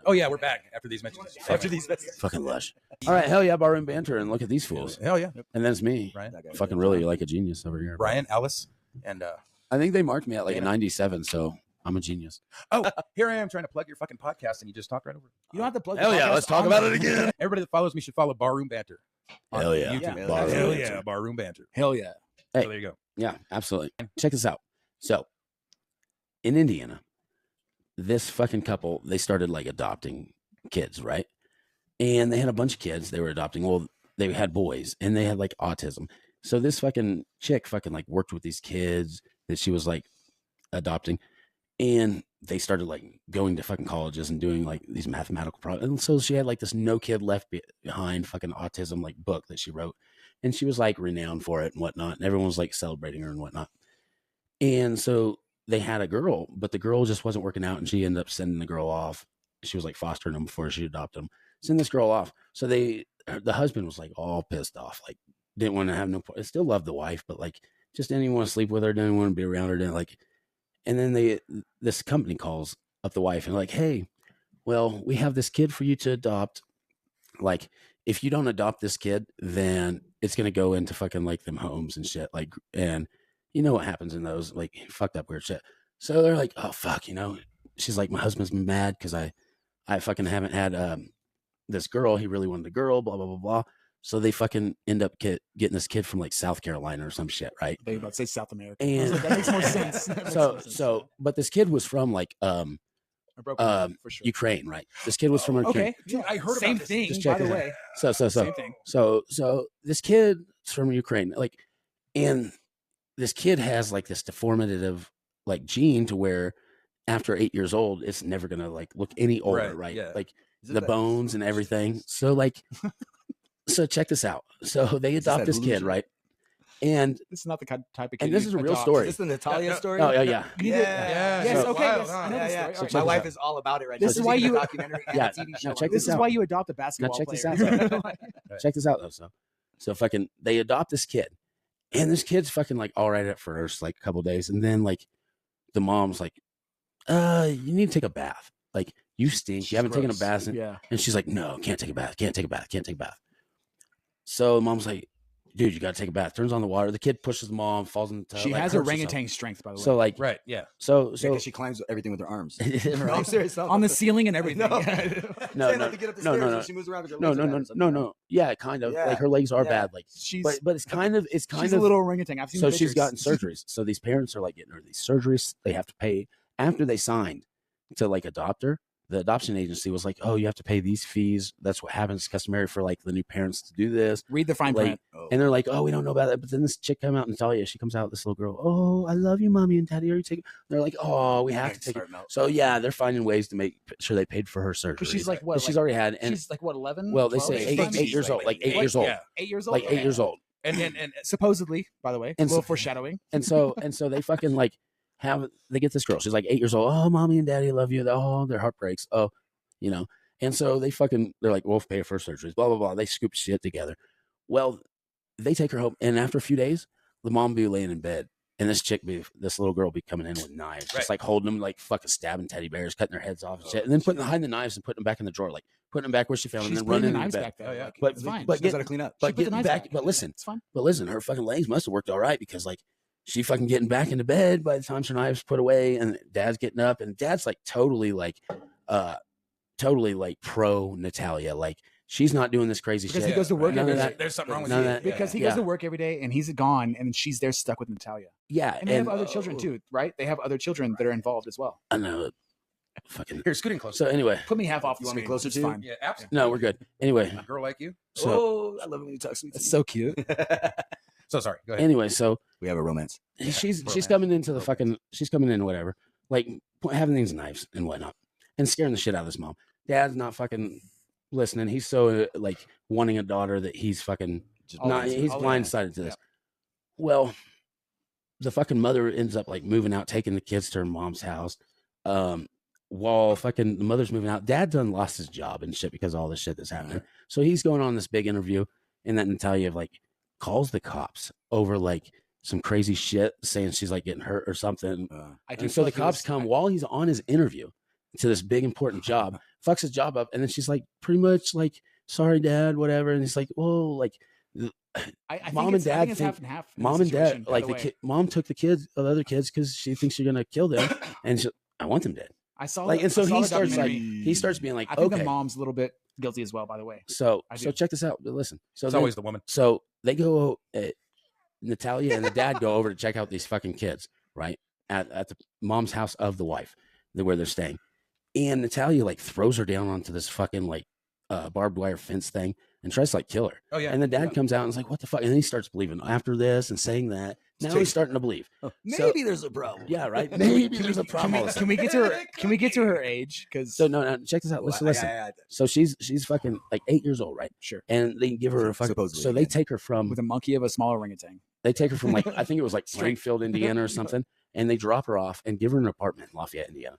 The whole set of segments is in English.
Oh yeah, we're back after these mentions. Fucking lush. All right, hell yeah, barroom banter, and look at these fools. Hell yeah, And then it's me, Ryan, fucking really like a genius over here. Brian, Alice, and I think they marked me at like a 97, so I'm a genius. oh, here I am trying to plug your fucking podcast, and you just talked right over it. You don't have to plug. Hell yeah, let's talk about it again. Everybody that follows me should follow Barroom Banter. on Hell yeah. YouTube. Yeah. Barroom Hell Banter. yeah, Barroom Banter. Hell yeah. Hey. So there you go. Yeah, absolutely. Check this out. So, in Indiana, this fucking couple, they started like adopting kids, right? And they had a bunch of kids they were adopting. Well, they had boys and they had like autism. So this fucking chick fucking like worked with these kids that she was like adopting. And they started like going to fucking colleges and doing like these mathematical problems. And so she had like this No Kid Left Behind fucking autism like book that she wrote. And she was like renowned for it and whatnot. And everyone was like celebrating her and whatnot. And so they had a girl, but the girl just wasn't working out. And she ended up sending the girl off. She was like fostering them before she adopted them. Send this girl off. So the husband was like all pissed off. Like didn't want to have no, still loved the wife, but like just didn't even want to sleep with her. Didn't want to be around her. Didn't like, and then this company calls up the wife and like, hey, well, we have this kid for you to adopt. Like, if you don't adopt this kid, then it's going to go into fucking like them homes and shit. Like, and you know what happens in those, like fucked up weird shit. So they're like, oh fuck, you know, she's like, my husband's mad because I fucking haven't had this girl. He really wanted a girl, blah, blah, blah, blah. So they fucking end up getting this kid from like South Carolina or some shit, right? They were about to say South America. And That makes more sense. But this kid was from like for sure. Ukraine, right? This kid was from Ukraine. Okay, Dude, I heard same about this. thing. Just By check the it out. way, So same thing. So this kid's from Ukraine, like, and this kid has like this deformative like gene to where after 8 years old, it's never gonna like look any older, right? Yeah. Like the bones and everything. So like, so check this out. So they adopt this kid, right? And This is not the type of kid. and this you is a real adopt. story. Is this the Natalia story? Oh yeah. Yes. So Okay. wild, Yes. huh? I know the story. All right. check My this wife out. is all about it right This now. is She's why seen you- the documentary and Yeah. a TV show. Now on check it. this This is out. why you adopt a basketball check this player. out. Check this out though. So fucking they adopt this kid, and this kid's fucking like all right at first, like a couple days, and then like the mom's like, you need to take a bath. Like you stink. You haven't taken a bath. Yeah. And she's like, no, can't take a bath. Can't take a bath. Can't take a bath. So the mom's like, dude, you got to take a bath. Turns on the water. The kid pushes the mom, falls in the tub. She like, has hurts orangutan strength, by the way. herself. So like, Right. Yeah. so Yeah, 'cause she climbs everything with her arms. No, I'm right. serious. on the ceiling and everything. No. No, Saying no, not to get up the no, stairs no, when she moves around with her no, legs no, are no, bad or no, something. no. Yeah, kind of. Yeah. Like her legs are Yeah. bad. Like, She's but it's kind of she's a little orangutan. I've seen so the she's gotten pictures. surgeries. So these parents are like getting her these surgeries. They have to pay after they signed to like adopt her. The adoption agency was like, oh, you have to pay these fees. That's what happens. It's customary for like the new parents to do this. Read the fine Like, print. and they're like, oh, we don't know about that. But then this chick come out and tell you, she comes out, this little girl, oh, I love you, mommy and daddy. Are you taking? They're like, oh, we have to take it. So yeah, they're finding ways to make sure they paid for her surgery. Because she's like what? But she's already had, and she's like what? 11? well, they 12? say She's 8 years old, like 8 years old, Yeah. 8 years old. like 8 years old. And Supposedly, by the way, And a little so- foreshadowing. And so they fucking like they get this girl. She's like 8 years old. Oh, mommy and daddy love you. Oh, their heart breaks. Oh, you know. And so they're like, we'll pay for surgeries, blah, blah, blah. They scoop shit together. Well, they take her home. And after a few days, the mom be laying in bed. And this little girl be coming in with knives, Right. just like holding them, like fucking stabbing teddy bears, cutting their heads off and shit. And then hiding the knives and putting them back in the drawer, like putting them back where she found them She's and then putting running the into knives bed. back there. Oh, yeah. Like, But it's fine. but She knows get, how to clean up. She but put the getting knives back, back. but listen, It's fine. but listen, her fucking legs must have worked all right because like she fucking getting back into bed by the time her knives put away and dad's getting up and dad's like totally like pro Natalia. Like she's not doing this crazy Because shit. he goes to work None every of day. that. there's something wrong with None of you. that- Because he Yeah. goes to work every day and he's gone, and then she's there stuck with Natalia. Yeah. And they have other children too, right? They have other children that are involved as well. I know. Fucking. Here, scooting closer. So anyway, Put me half off. You the want me screen. closer It's to you? fine. Yeah, absolutely. no, we're good. Anyway, A girl like you. so Oh, I love it when you talk sweet. It's so cute. So sorry. Go ahead. anyway, so We have a romance. she's romance. coming into the fucking she's coming in whatever, like having these knives and whatnot, and scaring the shit out of this mom. Dad's not fucking listening. He's so like wanting a daughter that he's fucking Just not. Always. He's Always. blindsided to this. Well, the fucking mother ends up like moving out, taking the kids to her mom's house. While fucking the mother's moving out, dad done lost his job and shit because of all this shit that's happening. So he's going on this big interview, and that Natalia like calls the cops over like some crazy shit, saying she's like getting hurt or something. I do And feel so the like he cops was- come while he's on his interview to this big important job, fucks his job up, and then she's like, pretty much like, sorry, Dad, whatever. And he's like, whoa, like, I think Mom and it's- I Dad think it's think- half and half. in mom this and dad, situation, by like the the way. kid, mom took the other kids, because she thinks you're gonna kill them, and I want them dead. I saw Like, the- and so I saw he the starts like, documentary. he starts being like, I think okay, the mom's a little bit guilty as well. By the way, so I so do. check this out. Listen, so It's then- always the woman. so they go, Natalia and the dad go over to check out these fucking kids, right? At the mom's house of the wife, where they're staying. And Natalia like throws her down onto this fucking like barbed wire fence thing and tries to like kill her. Oh yeah. And the dad comes out and is like, what the fuck? And then he starts believing after this and saying that. Now he's starting to believe. Maybe there's a problem. Yeah, right. Maybe there's a problem. Can we get to her? Can we get to her age? Because So no, check this out. Listen. So she's fucking like 8 years old, right? sure, And they give her a fucking. Supposedly, So they yeah. take her from with a monkey of a small orangutan. They take her from like, I think it was like Springfield, Indiana or something, and they drop her off and give her an apartment in Lafayette, Indiana,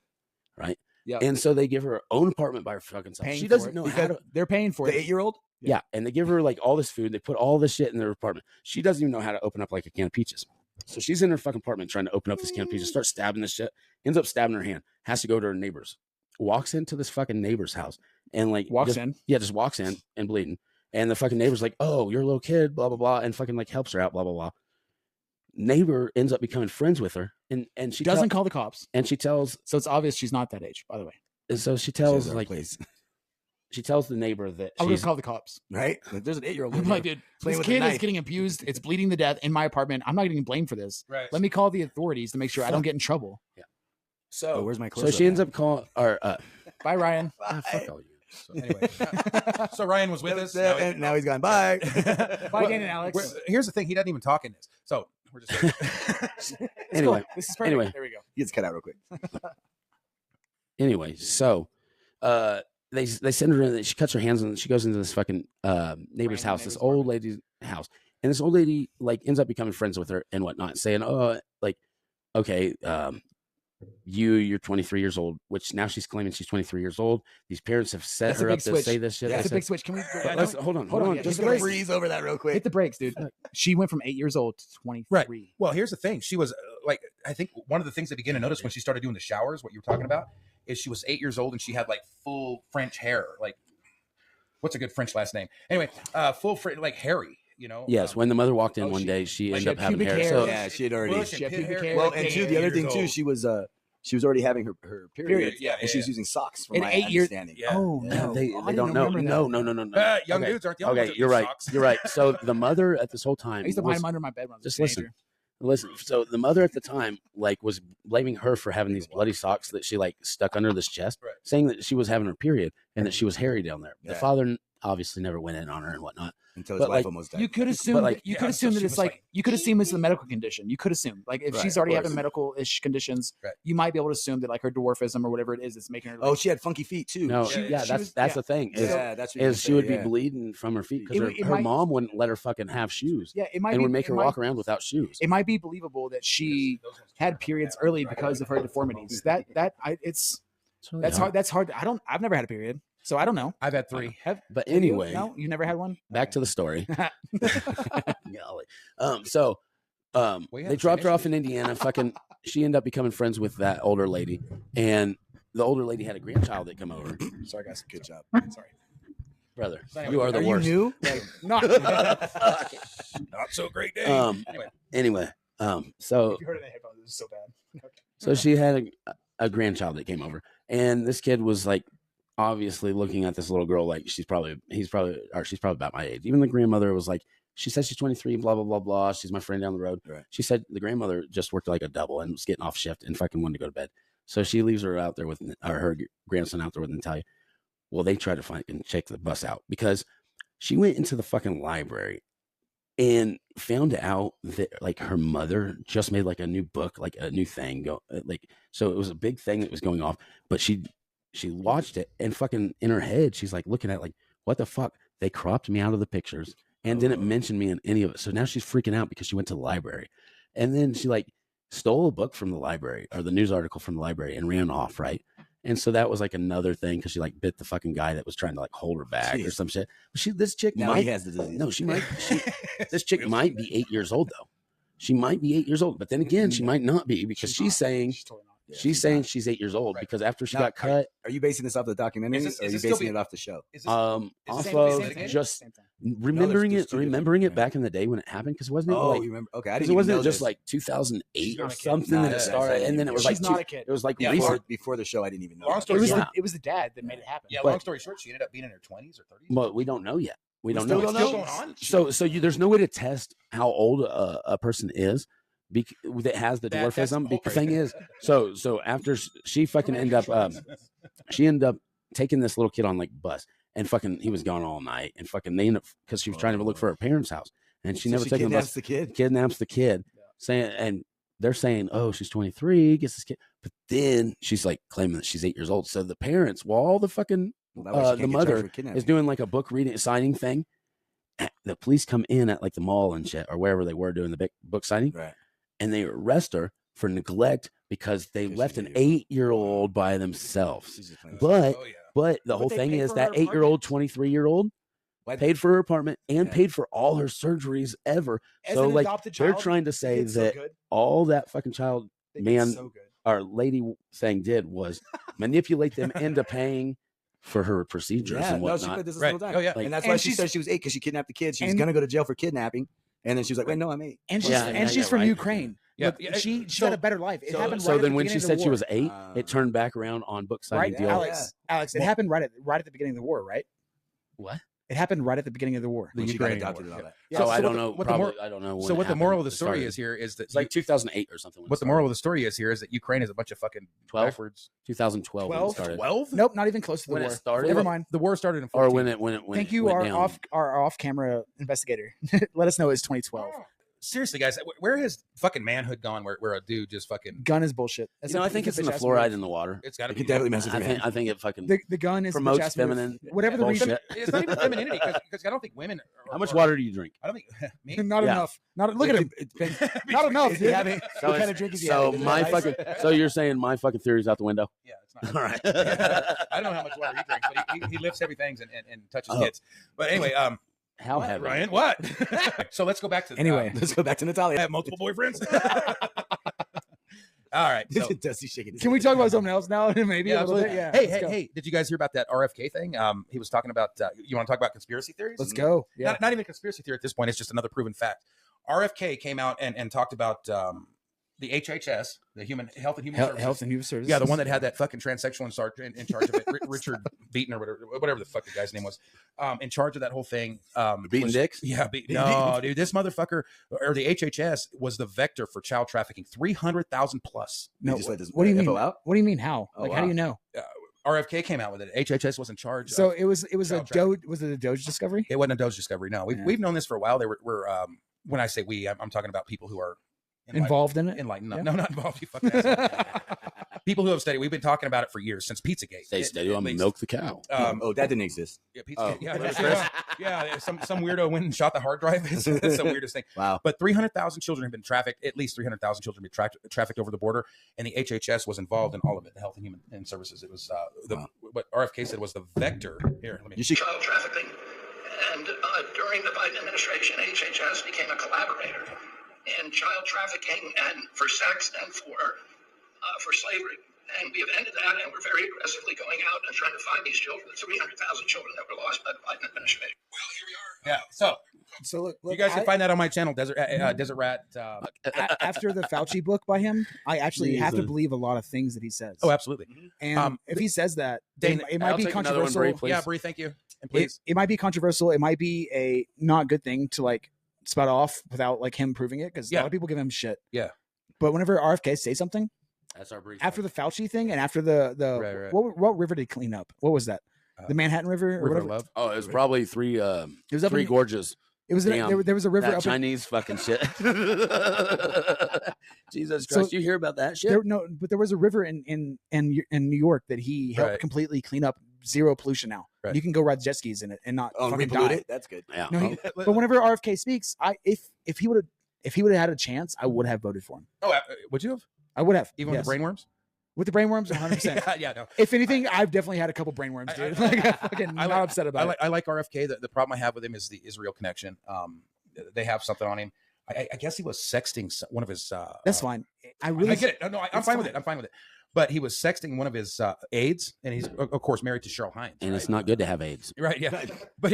right? Yeah. And so they give her her own apartment by her fucking self. Paying She for doesn't it. know how Because to. They're paying for The it. 8-year-old? Yeah, and they give her like all this food. They put all this shit in their apartment. She doesn't even know how to open up like a can of peaches. So she's in her fucking apartment trying to open up this can of peaches, starts stabbing this shit, ends up stabbing her hand, has to go to her neighbor's, walks into this fucking neighbor's house and like Walks just- in. Yeah, just walks in and bleeding. And the fucking neighbor's like, oh, you're a little kid, blah, blah, blah, and fucking like helps her out, blah, blah, blah. Neighbor ends up becoming friends with her, and she Doesn't call the cops. and she tells, So it's obvious she's not that age. By the way, and so she She tells has our like place, she tells the neighbor that I would she's call the cops. right? Like, there's an 8-year-old. I'm like, dude, playing this with a kid is knife. getting abused. It's bleeding to death in my apartment. I'm not getting blamed for this. Right. Let me call the authorities to make sure I don't get in trouble. so. Oh, where's my So close-up she ends at? up calling, or Bye, Ryan. fuck all you. So anyway, so Ryan was with us. And now he's gone. Bye. Bye, Dan and Alex. Here's the thing: he doesn't even talk in this. So we're just It's Anyway, cool. This is perfect. anyway. There we go. He gets cut out real quick. Anyway, so they send her in. She cuts her hands and she goes into this fucking neighbor's Random house, this neighbor's old lady's house, and this old lady like ends up becoming friends with her and whatnot, saying, "Oh, like, okay, you're 23 years old," which now she's claiming she's 23 years old. These parents have set That's a her up big to switch. say this shit. Yeah, I It's a said- big switch. Can we but let's- hold on, yeah, just hit the wait. brakes. Breeze over that real quick. hit the brakes, dude? She went from 8 years old to 23. well. Here's the thing: she was like, I think one of the things I began to notice when she started doing the showers, what you were talking about, is she was 8 years old and she had like full French hair. Like, what's a good French last name? Anyway, full like hairy. You know. Yes, when the mother walked in Oh, one she- day, she like, ended she up had having pubic hair. hair. So Yeah, she had already. Bush and She had pit pubic hair, hair. Well, like, and 8 two, the other years thing too, old. she was already having her period, Period, yeah, and she was yeah. using socks. From In my 8 years- understanding. Yeah. Oh Yeah, no, they Oh, I don't didn't know. remember No, that. no. Young Okay. dudes aren't the only ones Okay, that you're use right. socks. You're right. So the mother at this whole time I used to was- hide them under my bed when I was Just a listen. teenager. Listen, so the mother at the time like was blaming her for having these bloody socks that she like stuck under this chest, Right. saying that she was having her period and that she was hairy down there. The Yeah. father obviously never went in on her and whatnot. Until his But, wife like, almost died. You could assume, like, you yeah, could assume so that she it's was like, like- you could assume it's a medical condition. You could assume, like, if Right, she's of already course. having medical-ish conditions, Right. you might be able to assume that like her dwarfism or whatever it is that's making her. Oh, Like, she had funky feet too. No, She- yeah, she that's was- that's yeah. the thing. Is, Yeah, that's what you were is she gonna would say, be yeah. bleeding from her feet It because would- it her might- mom wouldn't let her fucking have shoes yeah, it might and be, would make it her might- walk around without shoes. It might be believable that she had periods early because of her deformities. It's It's really that's hard. That's hard. I've never had a period, so I don't know. I've had 3. But Have you? anyway, No, you never had one. back to the story. Golly. We They have dropped her some off in Indiana. Fucking, she ended up becoming friends with that older lady, and the older lady had a grandchild that come over. Sorry, guys. Good job. Sorry. Brother, Anyway, you are the Are worst. you new? Not. Not so great day. Anyway, so If you heard it in the headphones, it was so bad. Okay. so she had a grandchild that came over, and this kid was like obviously looking at this little girl like she's probably about my age. Even the grandmother was like, she says she's 23, blah blah blah blah. She's my friend down the road. Right. She said the grandmother just worked like a double and was getting off shift and fucking wanted to go to bed. So she leaves her out there with her grandson out there with Natalia. Well, they tried to find and check the bus out because she went into the fucking library and found out that like her mother just made like a new book, like a new thing like, so it was a big thing that was going off, but she watched it and fucking in her head, she's like looking at like, what the fuck? They cropped me out of the pictures and didn't mention me in any of it. So now she's freaking out because she went to the library and then she like stole a book from the library or the news article from the library and ran off. Right. And so that was like another thing because she like bit the fucking guy that was trying to like hold her back or Jeez. some shit. This chick Now might he has the disease. no, this chick might be 8 years old though. She might be 8 years old, but then again, she might not be because she's saying, She's totally not. Yeah, She's saying she's 8 years old Right. because after she Now, got cut, Are you basing this off the documentary, Is this- or are is you this still basing being- it off the show? Is this- off same- of same thing? just Same thing. remembering there's it, two different- remembering it yeah. back in the day when it happened because it wasn't Oh, like you remember? Okay, I 'cause didn't it even wasn't know just this. like 2008 She's or not a kid. something Nah, that it that's started, right. and then it was She's like not a kid. it was like Yeah, recent. Before the show, I didn't even know. Long that. story It was, short, it was the dad that made it happen. Yeah, But- long story short, she ended up being in her 20s or 30s. But we don't know yet. We don't still know. don't It's still know? going on. So there's no way to test how old a person is that has the That's dwarfism. The okay. thing is, so after she fucking ended up, she ended up taking this little kid on like bus and fucking he was gone all night and fucking they ended up because she was trying to look for her parents' house and she So never taken the kidnaps bus. the kid. Kidnaps the kid, saying and they're saying, oh, she's 23, gets this kid, but then she's like claiming that she's 8 years old. So the parents, while all the fucking Well, that way she the can't get charged mother for kidnapping. is doing like a book reading signing thing. The police come in at like the mall and shit or wherever they were doing the big book signing, Right. and they arrest her for neglect because they Because left she's an 8 years 8-year-old by themselves. She's just playing- But Oh, yeah. but the But whole they thing paid is for that her 8-year-old, 23-year-old Why- paid for her apartment and Yeah. paid for all her surgeries ever. As So an like adopted they're child, trying to they say did so that good. all that fucking child They did man so good. our lady thing did was manipulate them into paying for her procedures Yeah, and no, she whatnot. put this Right. whole time. Oh, yeah. Like- And that's And why she she's- said she was 8 because she kidnapped the kid. She was and- gonna go to jail for kidnapping, and then she was like, "Wait, no, I'm 8." And she's Yeah, and yeah, she's yeah, from right. Ukraine. Yeah, Look, yeah, she so- had a better life. It so- happened So right at then the when beginning she of the said she war. was 8, Ah. it turned back around on book signing right, deal. Alex. Alex, it happened right at the beginning of the war, right? What? It happened right at the beginning of the war. When she got Ukrainian adopted war. and all that. Yeah, So so I what don't the- know. what the Probably, mor- I don't know. So when what it the moral happened. of the It story started- is here is that It's like 2008 or something. when what it the moral started. of the story is here is that Ukraine is a bunch of fucking 12? backwards. 2012 when it 12? started. 12? Nope, not even close to the When it war. started? Never mind. The war started in Or 14. when it Thank it you, went our down. off camera investigator. Let us know it's 2012. Seriously, guys, where has fucking manhood gone? Where a dude just fucking Gun is bullshit. You know, I think it's in the fluoride in the water. it's got to It be can definitely mess with I your think man. I think it fucking. the gun is the Promotes bitch-ass move. feminine Whatever the reason. bullshit. It's not even femininity because I don't think women. How much water do you drink? I don't think me. Not Yeah. enough. Not look at him. It depends. Not enough. Is he dude. having- So, what kind it's- of drink is he so having? Is it my ice? fucking. So you're saying my fucking theory's out the window? Yeah, it's not. All right. I don't know how much water he drinks, but he lifts heavy things and touches Oh. kids. But anyway, How what, heavy? Ryan? What? So let's go back to Anyway. Let's go back to I Natalia. have multiple boyfriends. All right. So, Dusty shaking his Can we head. talk about something else now? Maybe yeah, a little bit. absolutely. Yeah. Hey, let's hey, go. hey! Did you guys hear about that RFK thing? He was talking about. You want to talk about conspiracy theories? Let's go. Yeah. Not even conspiracy theory at this point. It's just another proven fact. RFK came out and talked about the HHS, the Human Health and Human Services. Health and Human Services. Yeah, the one that had that fucking transsexual in charge of it, Richard Beaton or whatever the fuck the guy's name was, in charge of that whole thing. Beating was- dicks? Yeah, no, dude, this motherfucker or the HHS was the vector for child trafficking, 300,000 plus. No. They just let this What do you mean? info out? What do you mean? How? Oh, Like, how do wow. you know? RFK came out with it. HHS was in charge. So of, it was a child Doge. Was it a Doge discovery? it wasn't a Doge discovery. No, Yeah. we've known this for a while. We're when I say we, I'm talking about people who are Involved in it? Enlightened. No, Yeah. no, not involved. You fucking asshole. People who have studied. We've been talking about it for years since Pizzagate. Stay At- steady at on least. milk the cow. Oh, that didn't exist. Yeah, Oh. Pizzagate. Yeah, Chris? yeah. Some weirdo went and shot the hard drive. It's the weirdest thing. Wow. But 300,000 children have been trafficked. At least 300,000 children have been trafficked over the border, and the HHS was involved in all of it. The Health and Human Services. It was Wow. what RFK said was the vector. Here, let me. You should. child trafficking. And during the Biden administration, HHS became a collaborator in child trafficking and for sex and for slavery. And we have ended that, and we're very aggressively going out and trying to find these children, the 300,000 children that were lost by the Biden administration. Well, here we are. Yeah. So So look, you guys can find that on my channel, Desert Rat. after the Fauci book by him, I actually have to Jesus. believe a lot of things that he says. Oh, absolutely. And if he says that, Dane, it might I'll be take another one, controversial. Brie, please. Yeah, Bree, thank you. And It, please. it might be controversial. It might be a not good thing to like spout off without like him proving it because a Yeah. lot of people give him shit. Yeah. But whenever RFK say something That's our brief. after the Fauci thing and after the Right. What river did he clean up? What was that? The Manhattan River or River whatever. of Love. Oh, it was probably three. It was up Three in, gorges. it was Damn. there was a river That up in, Chinese fucking shit. Jesus So- Christ! You hear about that shit? there, no, but there was a river in New York that he helped Right. completely clean up. Zero pollution now. Right. You can go ride jet skis in it and not Oh, and fucking repollute die. it. That's good. yeah. No, he- but whenever RFK speaks, if he would have had a chance, I would have voted for him. Oh, would you have? I would have, Even yes. with the brainworms? With the brainworms, 100%. Yeah, no. If anything, I've definitely had a couple brainworms, dude. Like, I'm fucking I not like- upset about it. I like RFK. The problem I have with him is the Israel connection. They have something on him. I guess he was sexting one of his. That's fine. I I really get it. No, I'm It's fine with fine. it. I'm fine with it. but he was sexting one of his aides, and he's of course married to Cheryl Hines. And right? it's not good to have AIDS. Right, yeah. But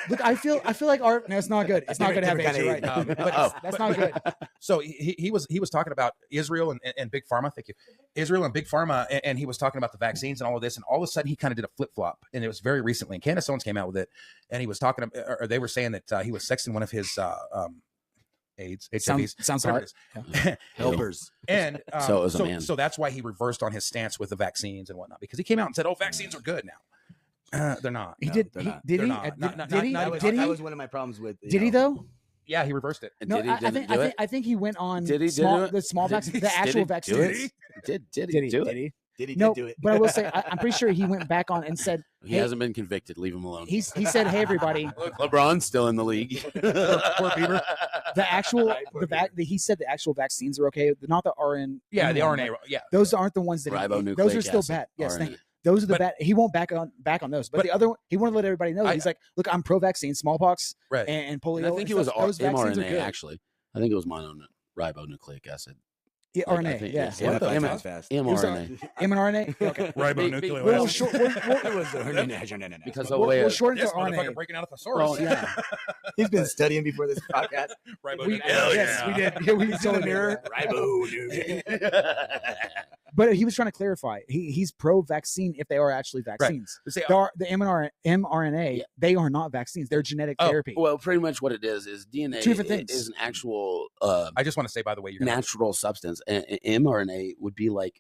Look, I feel like our no, it's not good. It's not good to have Different AIDS. kind You're of right. AIDS. That's not good. so he was talking about Israel and Big Pharma. Thank you, Israel and Big Pharma, and he was talking about the vaccines and all of this, and all of a sudden he kind of did a flip flop, and it was very recently. And Candace Owens came out with it, and he was talking, or they were saying that he was sexting one of his AIDS, HIVs, Sounds whatever hard. it is. Helpers. And So it was a man. So that's why he reversed on his stance with the vaccines and whatnot, because he came out and said, "Oh, vaccines are good now." They're not. He No, did. they're He, not. did They're he? not. Not- not- Did he? not- That Did was, he? that was one of my problems with. Did he though? Yeah, he reversed it. And No, did he? I Didn't think do I it? think I think he went on Did he do small, it? the small Did vaccine, he- the did actual he do vaccines. it? Did he Did he? do Did it? he? Did he No, do it? but I will say I'm pretty sure he went back on and said He Hey. hasn't been convicted. Leave him alone. he said, "Hey everybody, Look, LeBron's still in the league. Poor Bieber. the actual Right, poor he said the actual vaccines are okay, not the RN. Yeah, the RNA. Yeah, Those aren't the ones that Ribonucleic those are still acid, bad. Yes, thank RNA. you. Those are the But- bad. He won't back on those. But the other one, he wanted to let everybody know. He's like, look, I'm pro-vaccine, smallpox right. and polio. And I think and it was stuff. Those vaccines are mRNA good. actually. I think it was ribonucleic acid. Yeah, Like, I RNA. think Yeah. it's- Yeah, What that the- fast, fast. mRNA. mRNA. Okay. Ribonucleic Well, acid. short, It was Because we'll, of the way we'll shorten This to motherfucker RNA. breaking out a thesaurus. Well, yeah. He's been studying before this podcast. Ribonucleic. Yes, we did. Yeah, we He's in told the him. mirror. But he was trying to clarify. He's pro-vaccine if they are actually vaccines. Say, The mRNA, Yeah. they are not vaccines. They're genetic Oh, therapy. Well, pretty much what it is DNA Two different things. is an actual I just want to say, by the way, you're gonna, natural substance. And mRNA would be like,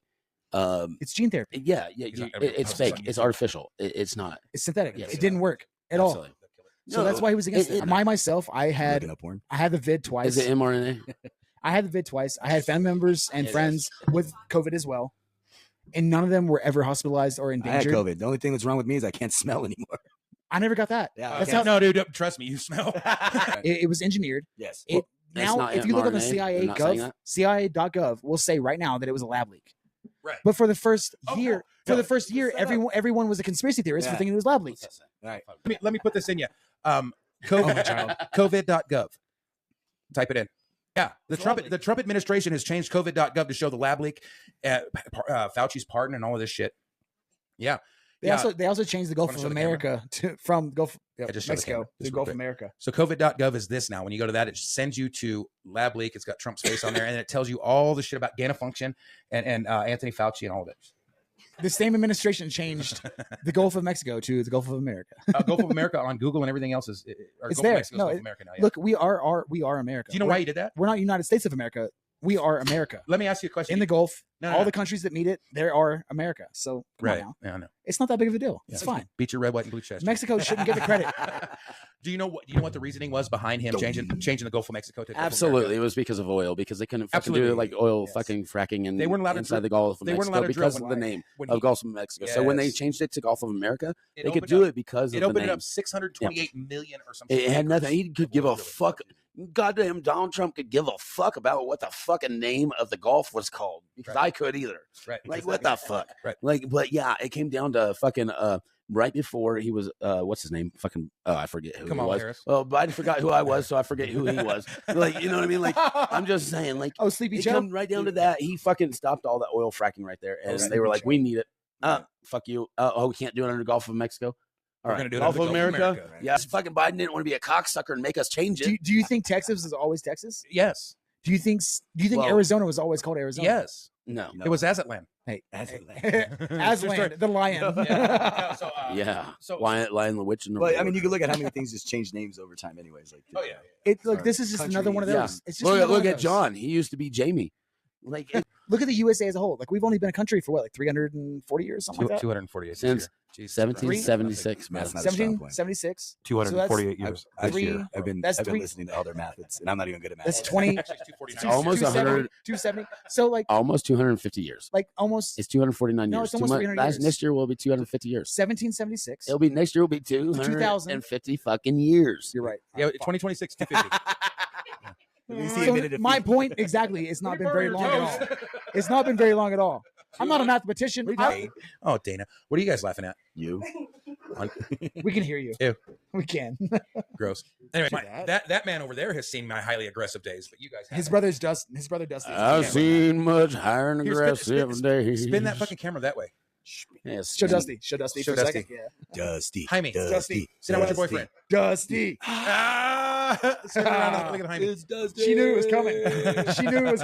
It's gene therapy. yeah, He's not- it's oh, fake. sorry. It's artificial. It's not. It's synthetic. Yes. It didn't work at all. Absolutely. So that's why he was against it. Myself, I had Looking up porn. the vid twice. Is it mRNA? I had the vid twice. I had family members and It friends with COVID as well. And none of them were ever hospitalized or I had endangered. COVID. The only thing that's wrong with me is I can't smell anymore. I never got that. Yeah, That's okay. how no, dude. Trust me, you smell. it was engineered. Yes. It, That's now, not if you look on the mRNA? CIA They're not saying Gov, that? CIA.gov will say right now that it was a lab leak. Right. But for the first Oh, year, no. No, everyone was a conspiracy theorist for Yeah. thinking it was lab leaks. All right. Let me put this in you. Oh, COVID, COVID.gov. Type it in. Yeah, the Trump administration has changed COVID.gov to show the lab leak, Fauci's pardon, and all of this shit. Yeah, They also changed the Gulf Wanna of show the America from Gulf just show the camera, Mexico to just real Gulf quick. America. So COVID.gov is this now. When you go to that, it sends you to lab leak. It's got Trump's face on there, and it tells you all the shit about gain of function and Anthony Fauci and all of it. The same administration changed the Gulf of Mexico to the Gulf of America. Gulf of America on Google and everything else is. Or It's Gulf there. Of Mexico's No, Gulf it- of America now. Yeah. Look, we are America. do you know why you did that? We're not United States of America. We are America. Let me ask you a question. In the Gulf, No, all the countries that meet it, there are America. So come right? on now. Yeah, I know. It's not that big of a deal. It's Yeah. fine. Beat your red, white, and blue chest. Mexico shouldn't get the credit. Do you know what the reasoning was behind him changing the Gulf of Mexico to Gulf of Absolutely, America? it was because of oil. Because they couldn't fucking Absolutely. do like oil Yes. fucking fracking and They weren't allowed to inside drill- the Gulf of they weren't Mexico allowed to drill because of the when- name when of he- Gulf of Mexico. So when they Yes. changed it to Gulf of America, It they could opened do up- it because It of the opened it name. up 628 million or something. It had nothing. He could give a fuck. Goddamn, Donald Trump could give a fuck about what the fucking name of the Gulf was called because Right. I could either. Right. Like what the fuck? Right. Like, but yeah, it came down to fucking right before he was what's his name? Fucking I forget who he Kamala was. Harris. Well, but I forgot who I was, so I forget who he was. Like, you know what I mean? Like, I'm just saying, like, Oh, Sleepy it Joe. come right down to that. He fucking stopped all that oil fracking right there, and Sleepy they were like, Joe. "We need it." Fuck you. We can't do it under Gulf of Mexico. All We're right, gonna do it Gulf under of Gulf of America. America, right. Yes, fucking Biden didn't want to be a cocksucker and make us change it. Do you think Texas is always Texas? Yes. Do you think Well- Arizona was always called Arizona? Yes. No. It was Azatlan. Hey, That's it. Aslan, the lion. Yeah. So, Yeah. So Lion the Witch and the Well, I mean, you can look at how many things just change names over time, anyways. Like, Oh yeah. It look. This is just Country. another one of Yeah. those. It's just another Look one of at those. John. He used to be Jamie. Like Look at the USA as a whole. Like we've only been a country for what, like 340 years, something like that. 248 this Since year. Jesus 1776, man. Math's not a strong point. 1776. 248 I've, years. I've, Three- I've been that's I've been three- listening to other methods, and I'm not even good at math. That's 20. Actually, it's 249. Almost 100. 270. So like Almost 250 years. almost It's 249 No, years. it's almost 300 years. Next year will be 250 years. 1776. It'll be next year will be 250 fucking years. You're right. Yeah, 2026 250. At least he So admitted defeat. my point exactly. It's not been very long at all. It's not been very long at all. I'm not a mathematician. Oh, Dana, what are you guys laughing at? You. We can hear you. Ew. We can. Gross. Anyway, See that? that man over there has seen my highly aggressive days, but you guys haven't. His brother Dusty. Is I've seen much higher and Here, aggressive days. Spin that fucking camera that way. Yes. Show Dusty. Show Dusty Show for a Dusty. second. Yeah. Dusty. Jaime. Dusty. Sit down with your boyfriend. Dusty. Ah, spin around and look at Jaime. It's Dusty. She knew it was coming. She knew it was